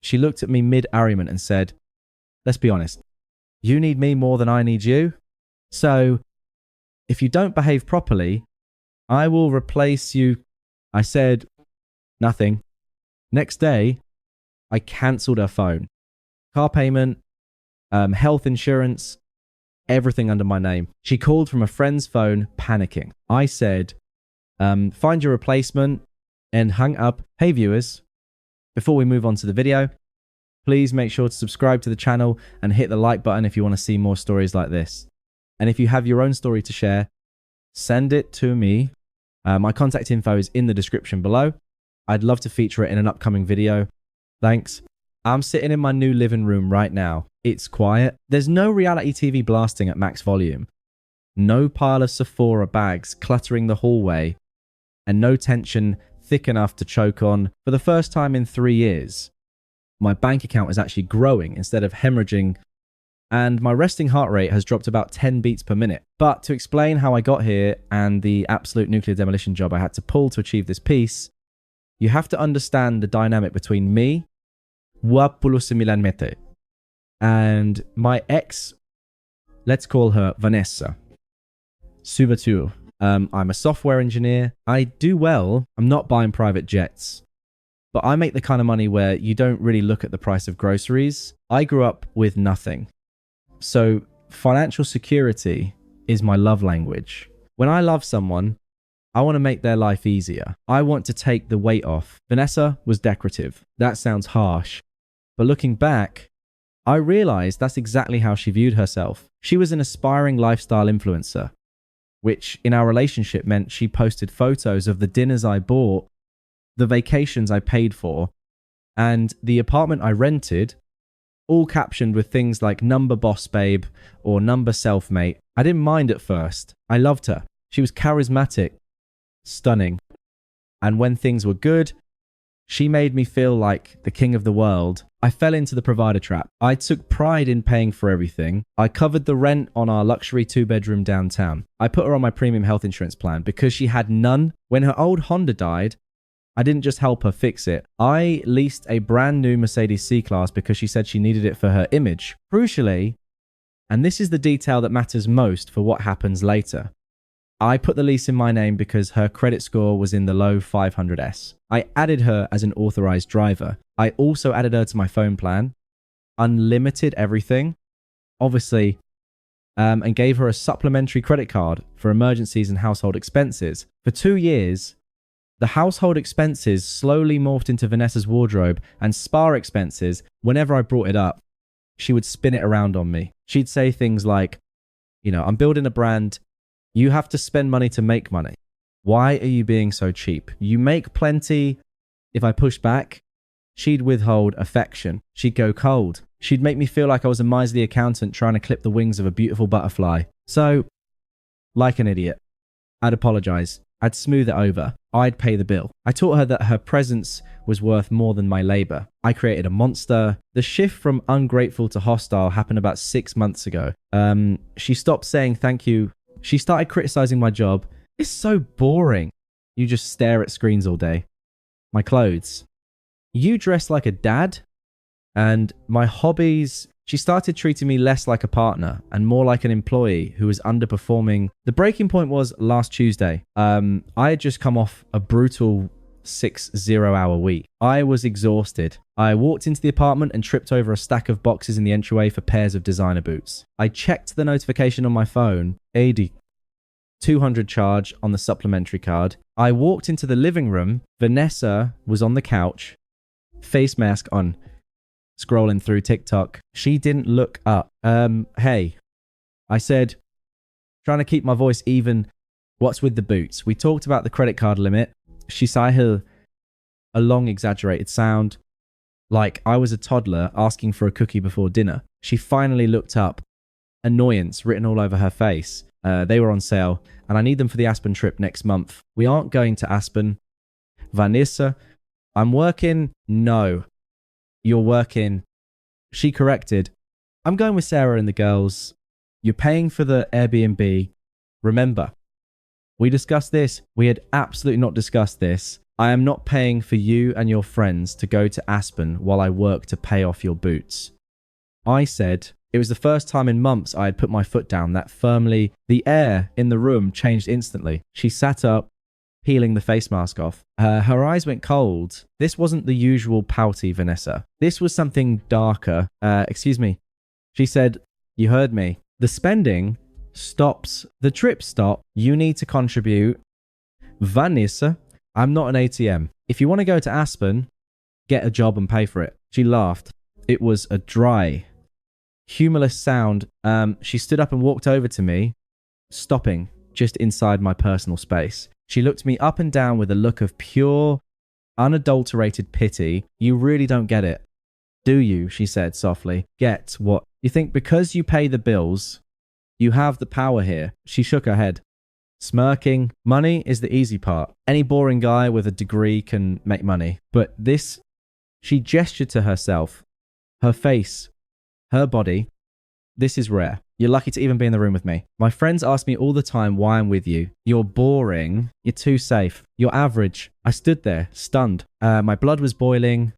She looked at me mid-argument and said, let's be honest, you need me more than I need you. So if you don't behave properly, I will replace you. I said nothing. Next day, I cancelled her phone. Car payment, health insurance, everything under my name. She called from a friend's phone, panicking. I said, find your replacement, and hung up. Hey viewers, before we move on to the video, please make sure to subscribe to the channel and hit the like button if you want to see more stories like this. And if you have your own story to share, send it to me. My contact info is in the description below. I'd love to feature it in an upcoming video. Thanks. I'm sitting in my new living room right now. It's quiet. There's no reality TV blasting at max volume. No pile of Sephora bags cluttering the hallway. And no tension thick enough to choke on. For the first time in 3 years, my bank account is actually growing instead of hemorrhaging. And my resting heart rate has dropped about 10 beats per minute. But to explain how I got here and the absolute nuclear demolition job I had to pull to achieve this peace, you have to understand the dynamic between me, 29 mete, and my ex, let's call her Vanessa. Subatur. I'm a software engineer. I do well. I'm not buying private jets. But I make the kind of money where you don't really look at the price of groceries. I grew up with nothing. So financial security is my love language. When I love someone, I want to make their life easier. I want to take the weight off. Vanessa was decorative. That sounds harsh. But looking back, I realized that's exactly how she viewed herself. She was an aspiring lifestyle influencer, which in our relationship meant she posted photos of the dinners I bought, the vacations I paid for, and the apartment I rented, all captioned with things like number boss babe or number selfmate. I didn't mind at first. I loved her. She was charismatic, stunning. And when things were good, she made me feel like the king of the world. I fell into the provider trap. I took pride in paying for everything. I covered the rent on our luxury 2-bedroom downtown. I put her on my premium health insurance plan because she had none. When her old Honda died, I didn't just help her fix it. I leased a brand new Mercedes C-Class because she said she needed it for her image. Crucially, and this is the detail that matters most for what happens later, I put the lease in my name because her credit score was in the low 500s. I added her as an authorized driver. I also added her to my phone plan, unlimited everything, obviously, and gave her a supplementary credit card for emergencies and household expenses. For 2 years, the household expenses slowly morphed into Vanessa's wardrobe, and spa expenses, whenever I brought it up, she would spin it around on me. She'd say things like, I'm building a brand. You have to spend money to make money. Why are you being so cheap? You make plenty. If I pushed back, she'd withhold affection. She'd go cold. She'd make me feel like I was a miserly accountant trying to clip the wings of a beautiful butterfly. So, like an idiot, I'd apologize. I'd smooth it over. I'd pay the bill. I taught her that her presence was worth more than my labor. I created a monster. The shift from ungrateful to hostile happened about 6 months ago. She stopped saying thank you. She started criticizing my job. It's so boring. You just stare at screens all day. My clothes. You dress like a dad. And my hobbies. She started treating me less like a partner and more like an employee who was underperforming. The breaking point was last Tuesday. I had just come off a brutal 6 0-hour week. I was exhausted. I walked into the apartment and tripped over a stack of boxes in the entryway for pairs of designer boots. I checked the notification on my phone. 200 charge on the supplementary card. I walked into the living room. Vanessa was on the couch, face mask on, scrolling through TikTok. She didn't look up. Hey, I said, trying to keep my voice even. What's with the boots? We talked about the credit card limit. She sighed a long exaggerated sound, like I was a toddler asking for a cookie before dinner. She finally looked up, annoyance written all over her face. They were on sale, and I need them for the Aspen trip next month. We aren't going to Aspen. Vanessa, I'm working. No, you're working. She corrected. I'm going with Sarah and the girls. You're paying for the Airbnb. Remember, we discussed this. We had absolutely not discussed this. I am not paying for you and your friends to go to Aspen while I work to pay off your boots. I said, it was the first time in months I had put my foot down that firmly. The air in the room changed instantly. She sat up, peeling the face mask off. Her eyes went cold. This wasn't the usual pouty Vanessa. This was something darker. Excuse me. She said, you heard me. The spending stops. The trip stopped. You need to contribute. Vanessa, I'm not an ATM. If you want to go to Aspen, get a job and pay for it. She laughed. It was a dry, humorless sound. She stood up and walked over to me, stopping just inside my personal space. She looked me up and down with a look of pure, unadulterated pity. You really don't get it, do you? She said softly. Get what? You think because you pay the bills, you have the power here? She shook her head, smirking. Money is the easy part. Any boring guy with a degree can make money. But this, she gestured to herself, her face, her body. This is rare. You're lucky to even be in the room with me. My friends ask me all the time why I'm with you. You're boring. You're too safe. You're average. I stood there, stunned. My blood was boiling,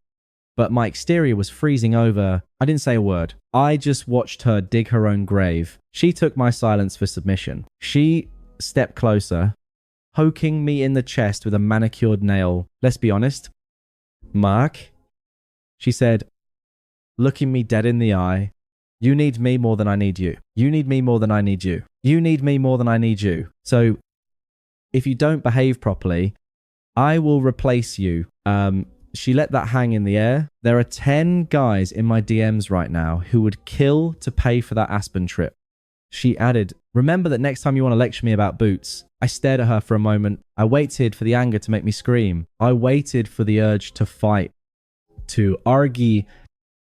but my exterior was freezing over. I didn't say a word. I just watched her dig her own grave. She took my silence for submission. She stepped closer, poking me in the chest with a manicured nail. Let's be honest. Mark, she said, looking me dead in the eye. You need me more than I need you. You need me more than I need you. You need me more than I need you. So if you don't behave properly, I will replace you. She let that hang in the air. There are 10 guys in my DMs right now who would kill to pay for that Aspen trip. She added, remember that next time you want to lecture me about boots. I stared at her for a moment. I waited for the anger to make me scream. I waited for the urge to fight, to argue,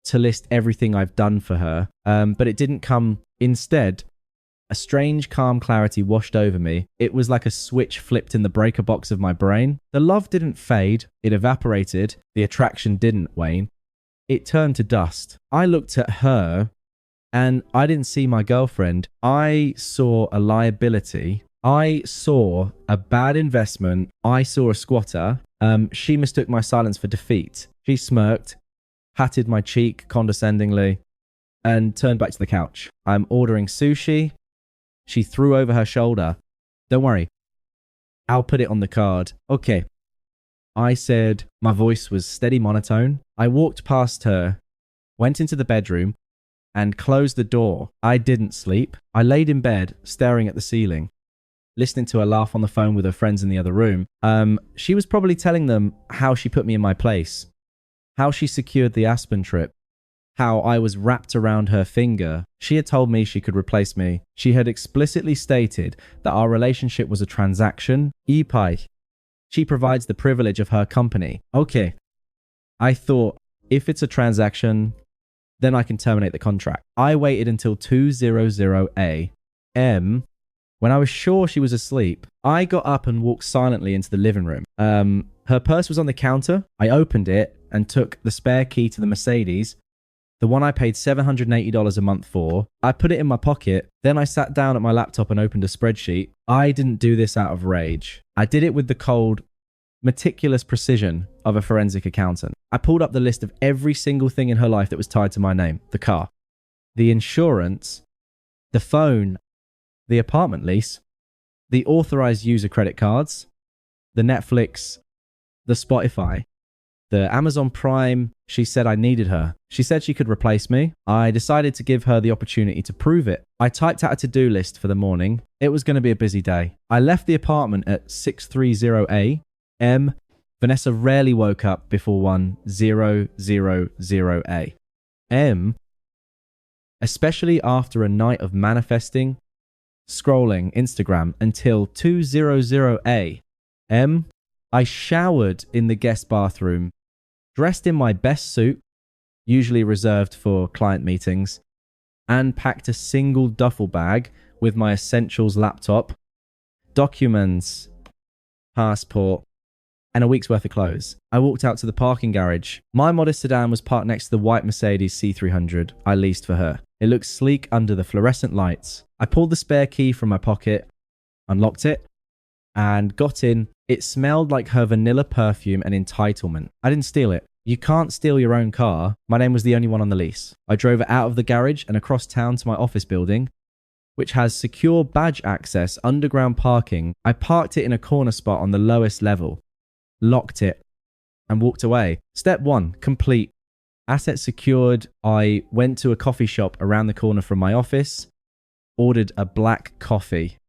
to list everything I've done for her, but it didn't come. Instead, a strange calm clarity washed over me. It was like a switch flipped in the breaker box of my brain. The love didn't fade, it evaporated. The attraction didn't wane. It turned to dust. I looked at her and I didn't see my girlfriend. I saw a liability. I saw a bad investment. I saw a squatter. She mistook my silence for defeat. She smirked, patted my cheek condescendingly, and turned back to the couch. I'm ordering sushi. She threw over her shoulder. Don't worry. I'll put it on the card. Okay. I said, my voice was steady monotone. I walked past her, went into the bedroom, and closed the door. I didn't sleep. I laid in bed, staring at the ceiling, listening to her laugh on the phone with her friends in the other room. She was probably telling them how she put me in my place, how she secured the Aspen trip, how I was wrapped around her finger. She had told me she could replace me. She had explicitly stated that our relationship was a transaction. Ipai. She provides the privilege of her company. Okay. I thought, if it's a transaction, then I can terminate the contract. I waited until 2:00 a.m. When I was sure she was asleep, I got up and walked silently into the living room. Her purse was on the counter. I opened it and took the spare key to the Mercedes, the one I paid $780 a month for. I put it in my pocket. Then I sat down at my laptop and opened a spreadsheet. I didn't do this out of rage. I did it with the cold, meticulous precision of a forensic accountant. I pulled up the list of every single thing in her life that was tied to my name. The car, the insurance, the phone, the apartment lease, the authorized user credit cards, the Netflix, the Spotify, the Amazon Prime. She said I needed her. She said she could replace me. I decided to give her the opportunity to prove it. I typed out a to-do list for the morning. It was going to be a busy day. I left the apartment at 6:30 a.m. Vanessa rarely woke up before 1:000 a.m., especially after a night of manifesting, scrolling Instagram until 2:00 a.m. I showered in the guest bathroom, dressed in my best suit, usually reserved for client meetings, and packed a single duffel bag with my essentials laptop, documents, passport, and a week's worth of clothes. I walked out to the parking garage. My modest sedan was parked next to the white Mercedes C300 I leased for her. It looked sleek under the fluorescent lights. I pulled the spare key from my pocket, unlocked it, and got in. It smelled like her vanilla perfume and entitlement. I didn't steal it. You can't steal your own car. My name was the only one on the lease. I drove it out of the garage and across town to my office building, which has secure badge access, underground parking. I parked it in a corner spot on the lowest level, locked it, and walked away. Step 1, complete. Asset secured. I went to a coffee shop around the corner from my office, ordered a black coffee,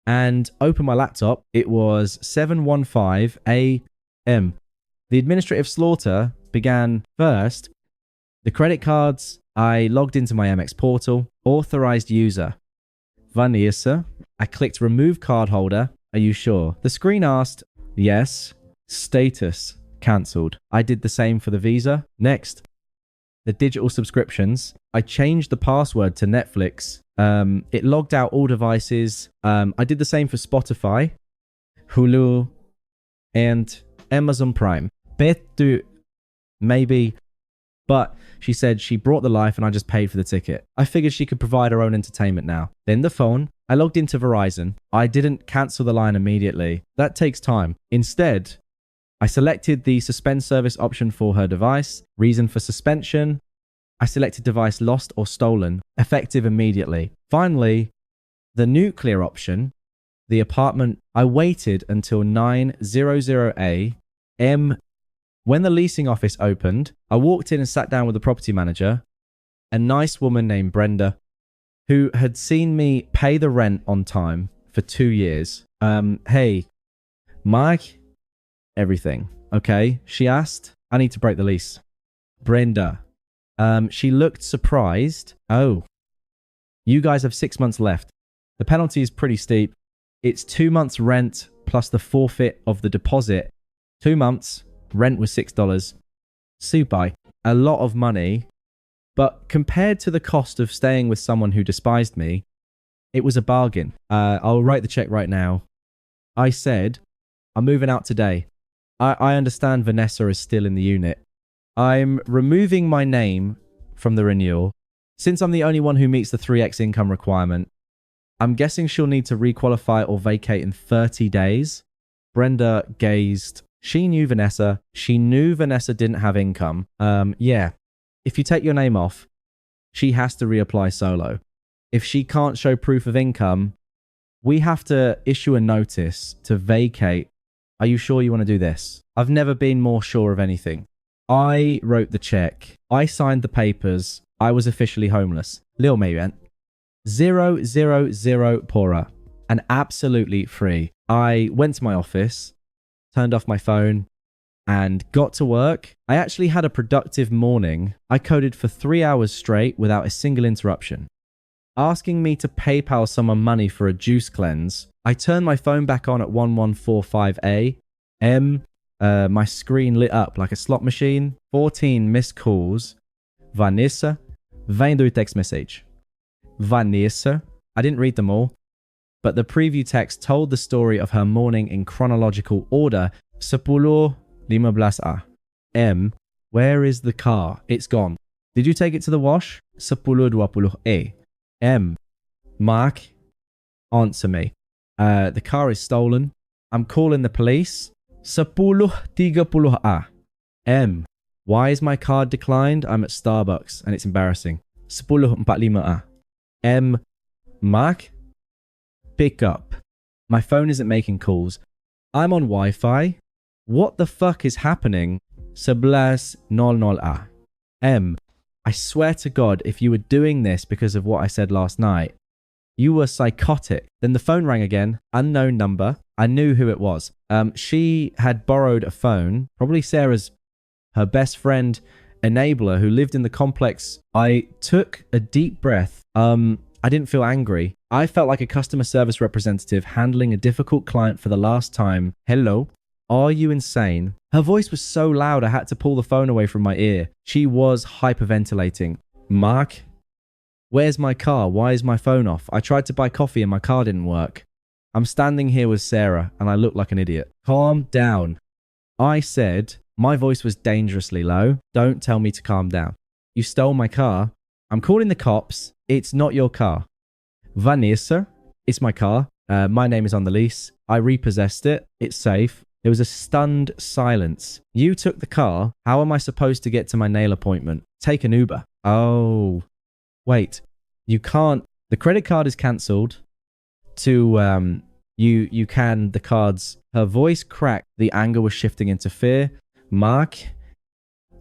and opened my laptop. It was 7:15 a.m. The administrative slaughter began first. The credit cards, I logged into my MX portal, authorized user. Vanessa. I clicked remove card holder. Are you sure? The screen asked, yes. Status, cancelled. I did the same for the Visa. Next, the digital subscriptions. I changed the password to Netflix. It logged out all devices. I did the same for Spotify, Hulu, and Amazon Prime. Betu, maybe, but she said she brought the life and I just paid for the ticket. I figured she could provide her own entertainment now. Then the phone. I logged into Verizon. I didn't cancel the line immediately. That takes time. Instead, I selected the suspend service option for her device. Reason for suspension. I selected device lost or stolen. Effective immediately. Finally, the nuclear option. The apartment. I waited until 9:00 a.m. When the leasing office opened, I walked in and sat down with the property manager, a nice woman named Brenda, who had seen me pay the rent on time for 2 years. Hey, Mike, everything, okay? She asked. I need to break the lease. Brenda, she looked surprised. Oh, you guys have 6 months left. The penalty is pretty steep. It's 2 months rent plus the forfeit of the deposit. 2 months. Rent was $6. Subai. A lot of money. But compared to the cost of staying with someone who despised me, it was a bargain. I'll write the check right now. I said, I'm moving out today. I understand Vanessa is still in the unit. I'm removing my name from the renewal. Since I'm the only one who meets the 3x income requirement, I'm guessing she'll need to requalify or vacate in 30 days. Brenda gazed. She knew Vanessa. She knew Vanessa didn't have income. Yeah. If you take your name off, she has to reapply solo. If she can't show proof of income, we have to issue a notice to vacate. Are you sure you want to do this? I've never been more sure of anything. I wrote the check. I signed the papers. I was officially homeless. Lil Mayuan. 000 pora. And absolutely free. I went to my office, turned off my phone, and got to work. I actually had a productive morning. I coded for 3 hours straight without a single interruption. Asking me to PayPal someone money for a juice cleanse. I turned my phone back on at 1145 a.m. My screen lit up like a slot machine. 14 missed calls. Vanessa. Vem do text message. Vanessa. I didn't read them all, but the preview text told the story of her morning in chronological order. 10:15 a.m. Where is the car? It's gone. Did you take it to the wash? 10:20 a.m. Mark, answer me. The car is stolen. I'm calling the police. 10:30 a.m. Why is my card declined? I'm at Starbucks and it's embarrassing. 10:45 a.m. Mark, pick up. My phone isn't making calls. I'm on Wi-Fi. What the fuck is happening? 11:00 a.m. I swear to God, if you were doing this because of what I said last night, you were psychotic. Then the phone rang again. Unknown number. I knew who it was. She had borrowed a phone, probably Sarah's, her best friend, enabler, who lived in the complex. I took a deep breath. I didn't feel angry. I felt like a customer service representative handling a difficult client for the last time. Hello? Are you insane? Her voice was so loud I had to pull the phone away from my ear. She was hyperventilating. Mark? Where's my car? Why is my phone off? I tried to buy coffee and my car didn't work. I'm standing here with Sarah and I look like an idiot. Calm down. I said, my voice was dangerously low. Don't tell me to calm down. You stole my car. I'm calling the cops. It's not your car. Vanessa, it's my car. My name is on the lease. I repossessed it. It's safe. There was a stunned silence. You took the car. How am I supposed to get to my nail appointment? Take an Uber. Oh, wait. You can't. The credit card is cancelled. You can the cards. Her voice cracked. The anger was shifting into fear. Mark,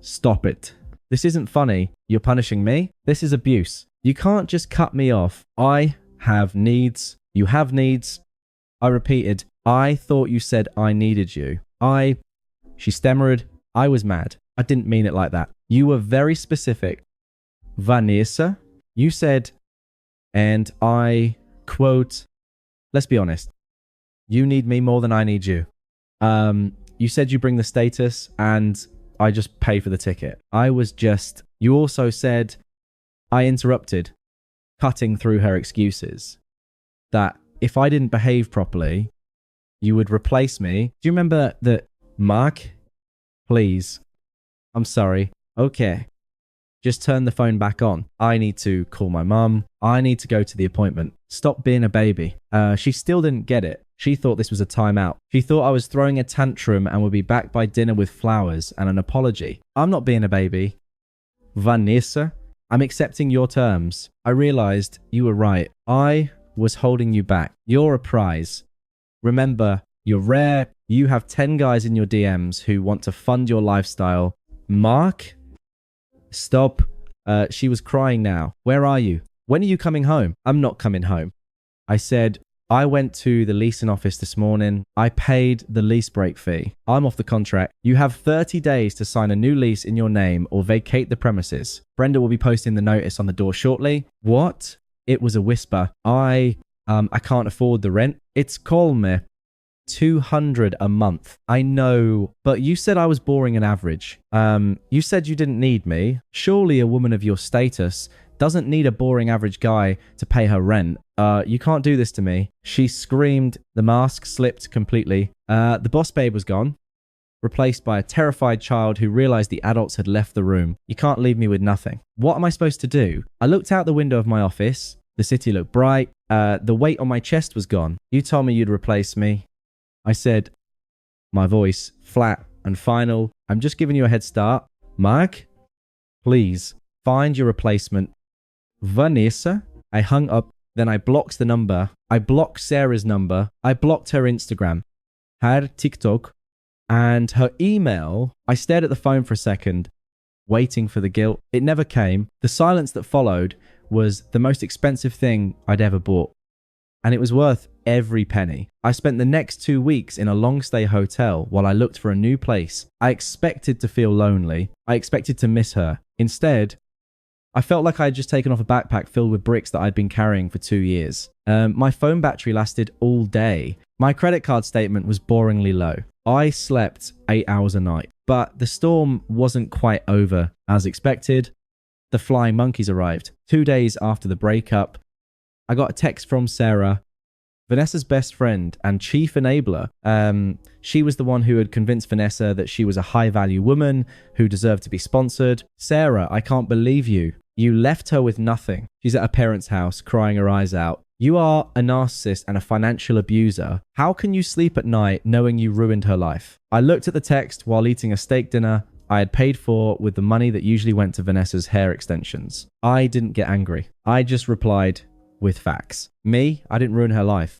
stop it. This isn't funny. You're punishing me. This is abuse. You can't just cut me off. I have needs. You have needs. I repeated, I thought you said I needed you. She stammered. I was mad. I didn't mean it like that. You were very specific. Vanessa, you said, and I quote, let's be honest. You need me more than I need you. You said you bring the status and I just pay for the ticket. You also said, I interrupted, cutting through her excuses, that if I didn't behave properly, you would replace me. Do you remember that? Mark, please. I'm sorry. Okay. Just turn the phone back on. I need to call my mum. I need to go to the appointment. Stop being a baby. She still didn't get it. She thought this was a timeout. She thought I was throwing a tantrum and would be back by dinner with flowers and an apology. I'm not being a baby. Vanessa, I'm accepting your terms. I realized you were right. I was holding you back. You're a prize. Remember, you're rare. You have 10 guys in your DMs who want to fund your lifestyle. Mark, stop. She was crying now. Where are you? When are you coming home? I'm not coming home. I said, I went to the leasing office this morning. I paid the lease break fee. I'm off the contract. You have 30 days to sign a new lease in your name or vacate the premises. Brenda will be posting the notice on the door shortly. What? It was a whisper. I can't afford the rent. It's calme. 200 a month. I know, but you said I was boring and average. You said you didn't need me. Surely a woman of your status doesn't need a boring average guy to pay her rent. You can't do this to me. She screamed. The mask slipped completely. The boss babe was gone, replaced by a terrified child who realized the adults had left the room. You can't leave me with nothing. What am I supposed to do? I looked out the window of my office. The city looked bright. The weight on my chest was gone. You told me you'd replace me. I said, my voice flat and final. I'm just giving you a head start. Mark, please find your replacement. Vanessa. I hung up. Then I blocked the number. I blocked Sarah's number. I blocked her Instagram, her TikTok, and her email. I stared at the phone for a second, waiting for the guilt. It never came. The silence that followed was the most expensive thing I'd ever bought. And it was worth every penny. I spent the next 2 weeks in a long-stay hotel while I looked for a new place. I expected to feel lonely. I expected to miss her. Instead, I felt like I had just taken off a backpack filled with bricks that I'd been carrying for 2 years. My phone battery lasted all day. My credit card statement was boringly low. I slept 8 hours a night. But the storm wasn't quite over as expected. The flying monkeys arrived. 2 days after the breakup, I got a text from Sarah, Vanessa's best friend and chief enabler. She was the one who had convinced Vanessa that she was a high-value woman who deserved to be sponsored. Sarah, I can't believe you. You left her with nothing. She's at her parents' house, crying her eyes out. You are a narcissist and a financial abuser. How can you sleep at night knowing you ruined her life? I looked at the text while eating a steak dinner I had paid for with the money that usually went to Vanessa's hair extensions. I didn't get angry. I just replied with facts. Me, I didn't ruin her life.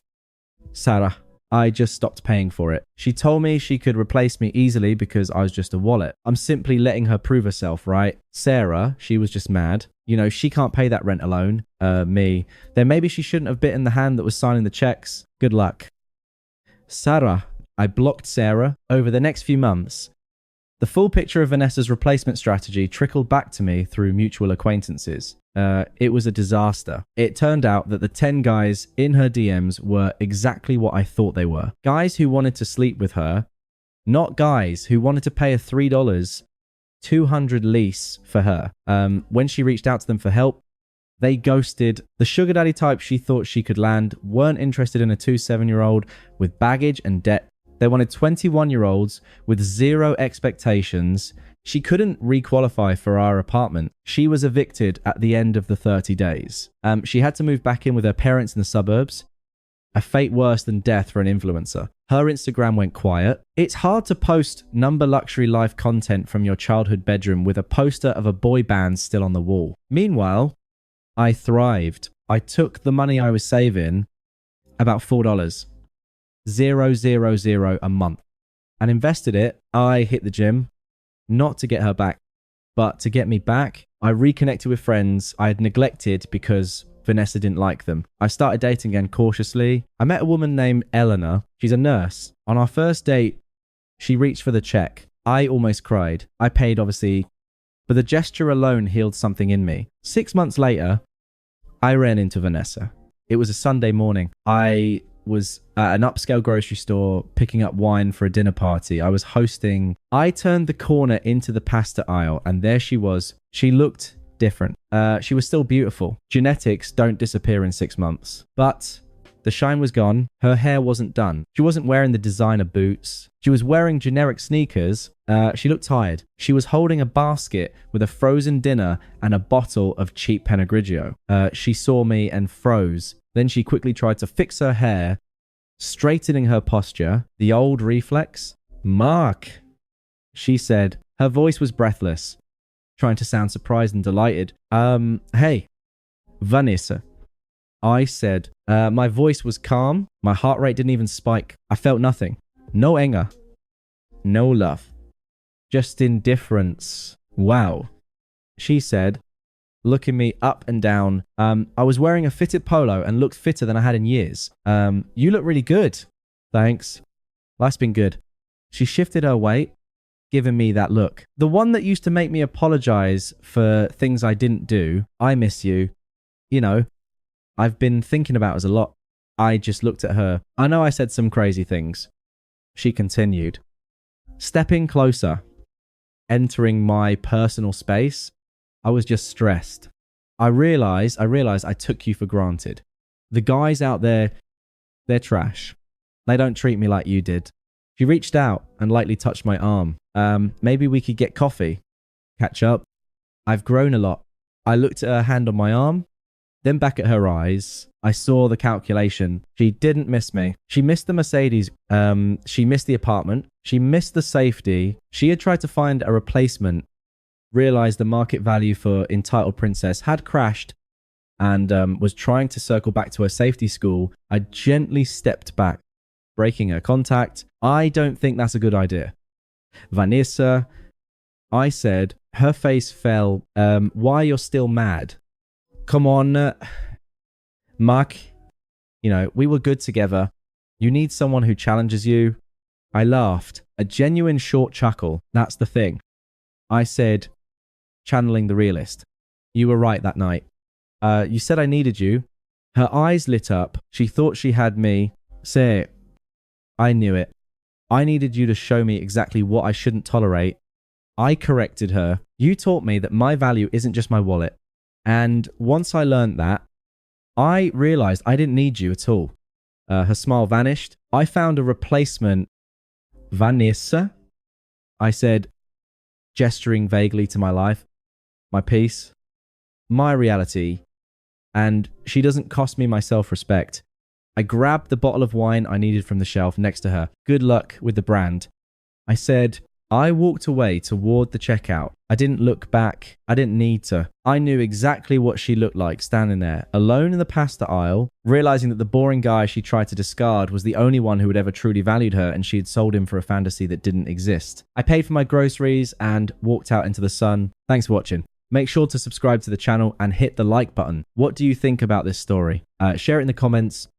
Sarah, I just stopped paying for it. She told me she could replace me easily because I was just a wallet. I'm simply letting her prove herself, right? Sarah, she was just mad. You know, she can't pay that rent alone. Me. Then maybe she shouldn't have bitten the hand that was signing the checks. Good luck. Sarah, I blocked Sarah. Over the next few months, the full picture of Vanessa's replacement strategy trickled back to me through mutual acquaintances. It was a disaster. It turned out that the 10 guys in her DMs were exactly what I thought they were. Guys who wanted to sleep with her, not guys who wanted to pay a $3 200 lease for her. When she reached out to them for help, they ghosted. The sugar daddy type she thought she could land weren't interested in a 27-year-old with baggage and debt. They wanted 21-year-olds with zero expectations. She couldn't requalify for our apartment. She was evicted at the end of the 30 days. She had to move back in with her parents in the suburbs. A fate worse than death for an influencer. Her Instagram went quiet. It's hard to post number luxury life content from your childhood bedroom with a poster of a boy band still on the wall. Meanwhile, I thrived. I took the money I was saving, about $4, 000 a month, and invested it. I hit the gym, not to get her back, but to get me back. I reconnected with friends I had neglected because Vanessa didn't like them. I started dating again cautiously. I met a woman named Eleanor. She's a nurse. On our first date, she reached for the check. I almost cried. I paid, obviously, but the gesture alone healed something in me. 6 months later, I ran into Vanessa. It was a Sunday morning. I was at an upscale grocery store picking up wine for a dinner party. I was hosting. I turned the corner into the pasta aisle, and there she was. She looked different. She was still beautiful. Genetics don't disappear in 6 months. But the shine was gone. Her hair wasn't done. She wasn't wearing the designer boots. She was wearing generic sneakers. She looked tired. She was holding a basket with a frozen dinner and a bottle of cheap Pinot Grigio. She saw me and froze. Then she quickly tried to fix her hair, straightening her posture. The old reflex. Mark, she said. Her voice was breathless, trying to sound surprised and delighted. Hey, Vanessa. I said. My voice was calm. My heart rate didn't even spike. I felt nothing. No anger. No love. Just indifference. Wow. She said, looking me up and down. I was wearing a fitted polo and looked fitter than I had in years. You look really good. Thanks. Life's been good. She shifted her weight, giving me that look. The one that used to make me apologize for things I didn't do. I miss you. You know, I've been thinking about us a lot. I just looked at her. I know I said some crazy things. She continued, stepping closer, entering my personal space. I was just stressed. I realized I took you for granted. The guys out there, they're trash. They don't treat me like you did. She reached out and lightly touched my arm. Maybe we could get coffee, catch up. I've grown a lot. I looked at her hand on my arm, then back at her eyes. I saw the calculation. She didn't miss me. She missed the Mercedes. She missed the apartment. She missed the safety. She had tried to find a replacement, realized the market value for Entitled Princess had crashed, and was trying to circle back to her safety school. I gently stepped back, breaking her contact. I don't think that's a good idea. Vanessa, I said. Her face fell. Why you're still mad? Come on, Mark. You know, we were good together. You need someone who challenges you. I laughed. A genuine short chuckle. That's the thing. I said, channeling the realist. You were right that night. You said I needed you. Her eyes lit up. She thought she had me. Say it. I knew it. I needed you to show me exactly what I shouldn't tolerate. I corrected her. You taught me that my value isn't just my wallet. And once I learned that, I realized I didn't need you at all. Her smile vanished. I found a replacement. Vanessa, I said, gesturing vaguely to my life, my peace, my reality, and she doesn't cost me my self-respect. I grabbed the bottle of wine I needed from the shelf next to her. Good luck with the brand. I said. I walked away toward the checkout. I didn't look back. I didn't need to. I knew exactly what she looked like standing there, alone in the pasta aisle, realizing that the boring guy she tried to discard was the only one who had ever truly valued her, and she had sold him for a fantasy that didn't exist. I paid for my groceries and walked out into the sun. Thanks for watching. Make sure to subscribe to the channel and hit the like button. What do you think about this story? Share it in the comments.